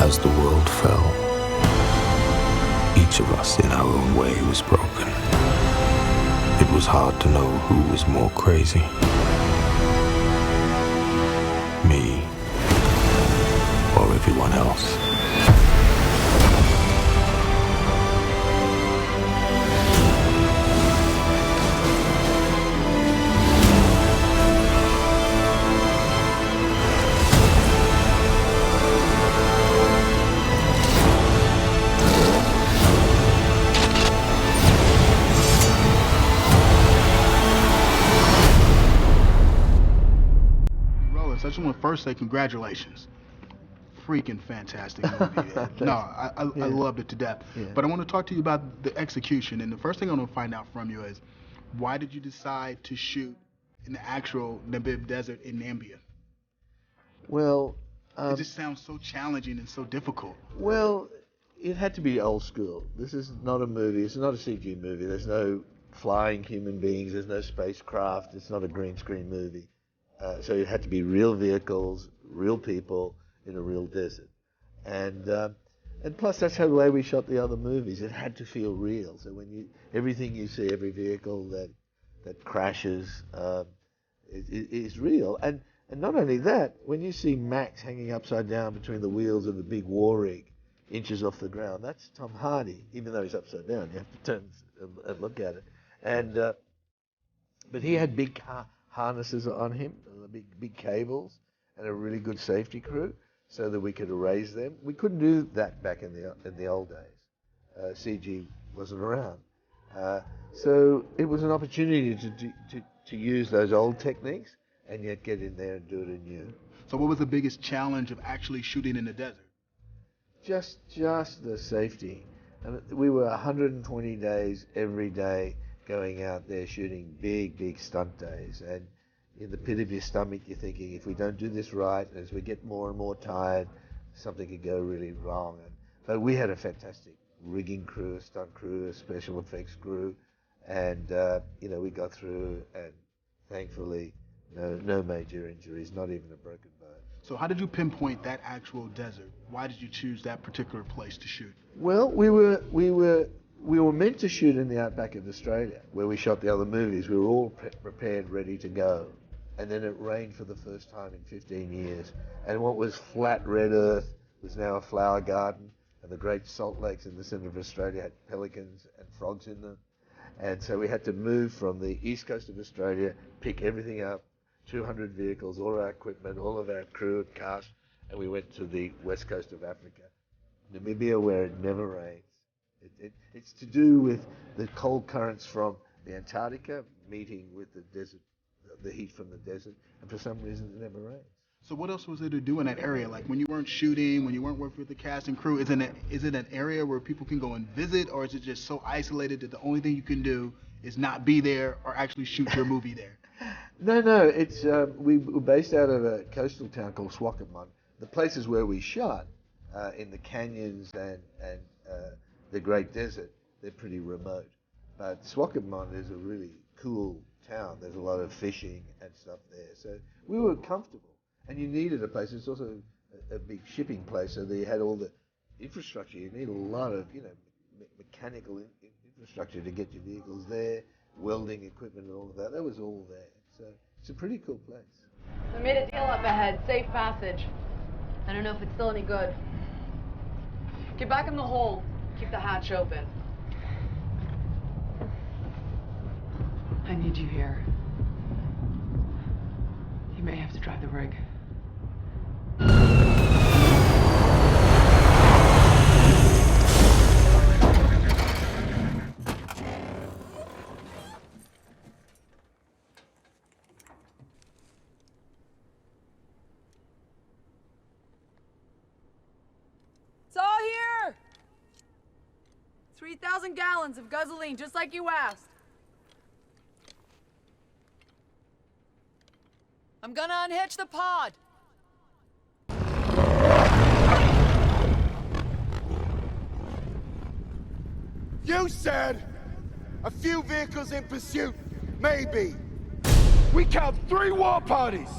As the world fell, each of us in our own way was broken. It was hard to know who was more crazy. Me or everyone else. So I just want to first say congratulations. Freaking fantastic movie. No, I loved it to death. Yeah. But I want to talk to you about the execution. And the first thing I want to find out from you is, why did you decide to shoot in the actual Namib Desert in Namibia? Well, It just sounds so challenging and so difficult. well, it had to be old school. This is not a movie. It's not a CG movie. There's no flying human beings. There's no spacecraft. It's not a green screen movie. So it had to be real vehicles, real people in a real desert. And plus, that's how the way we shot the other movies. It had to feel real. So everything you see, every vehicle that crashes, is real. And not only that, when you see Max hanging upside down between the wheels of the big war rig, inches off the ground, that's Tom Hardy, even though he's upside down. You have to turn and look at it. And but he had big harnesses on him, big cables, and a really good safety crew, so that we could erase them. We couldn't do that back in the old days. CG wasn't around, so it was an opportunity to use those old techniques and yet get in there and do it anew. So what was the biggest challenge of actually shooting in the desert? Just the safety. And we were 120 days every day going out there shooting big stunt days, and in the pit of your stomach you're thinking, if we don't do this right, as we get more and more tired, something could go really wrong. But we had a fantastic rigging crew, a stunt crew, a special effects crew, and we got through, and thankfully no major injuries, not even a broken bone. So how did you pinpoint that actual desert? Why did you choose that particular place to shoot? Well, we were meant to shoot in the outback of Australia, where we shot the other movies. We were all prepared, ready to go. And then it rained for the first time in 15 years. And what was flat red earth was now a flower garden. And the great salt lakes in the center of Australia had pelicans and frogs in them. And so we had to move from the east coast of Australia, pick everything up, 200 vehicles, all our equipment, all of our crew and cast, and we went to the west coast of Africa, Namibia, where it never rains. It's to do with the cold currents from the Antarctica meeting with the desert, the heat from the desert, and for some reason it never rains. So what else was there to do in that area? Like when you weren't shooting, when you weren't working with the cast and crew, is it an area where people can go and visit, or is it just so isolated that the only thing you can do is not be there or actually shoot your movie there? No, it's we were based out of a coastal town called Swakopmund. The places where we shot, in the canyons and the Great Desert, they're pretty remote. But Swakopmund is a really cool town. There's a lot of fishing and stuff there. So we were comfortable. And you needed a place. It's also a big shipping place, so they had all the infrastructure. You need a lot of, mechanical infrastructure to get your vehicles there, welding equipment and all of that. That was all there. So it's a pretty cool place. We made a deal up ahead. Safe passage. I don't know if it's still any good. Get back in the hold. Keep the hatch open. I need you here. You may have to drive the rig. It's all here! 3,000 gallons of gasoline, just like you asked. I'm gonna unhitch the pod. You said a few vehicles in pursuit, maybe. We count 3 war parties.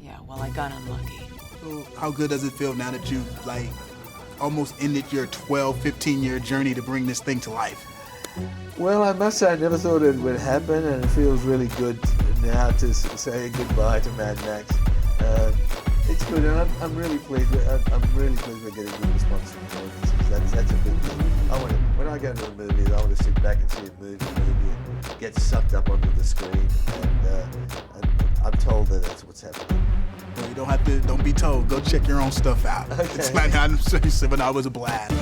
Yeah, well, I got unlucky. So how good does it feel now that you've like almost ended your 12, 15-year journey to bring this thing to life? Well, I must say I never thought it would happen, and it feels really good now to say goodbye to Mad Max. It's good, and I'm really pleased. I'm really pleased we're getting good response from the audiences. That's a big thing. When I go to the movies, I want to sit back and see a movie and get sucked up onto the screen, and I'm told that that's what's happening. Well, you don't be told. Go check your own stuff out. Okay. It's like I'm saying, 7 hours of blast.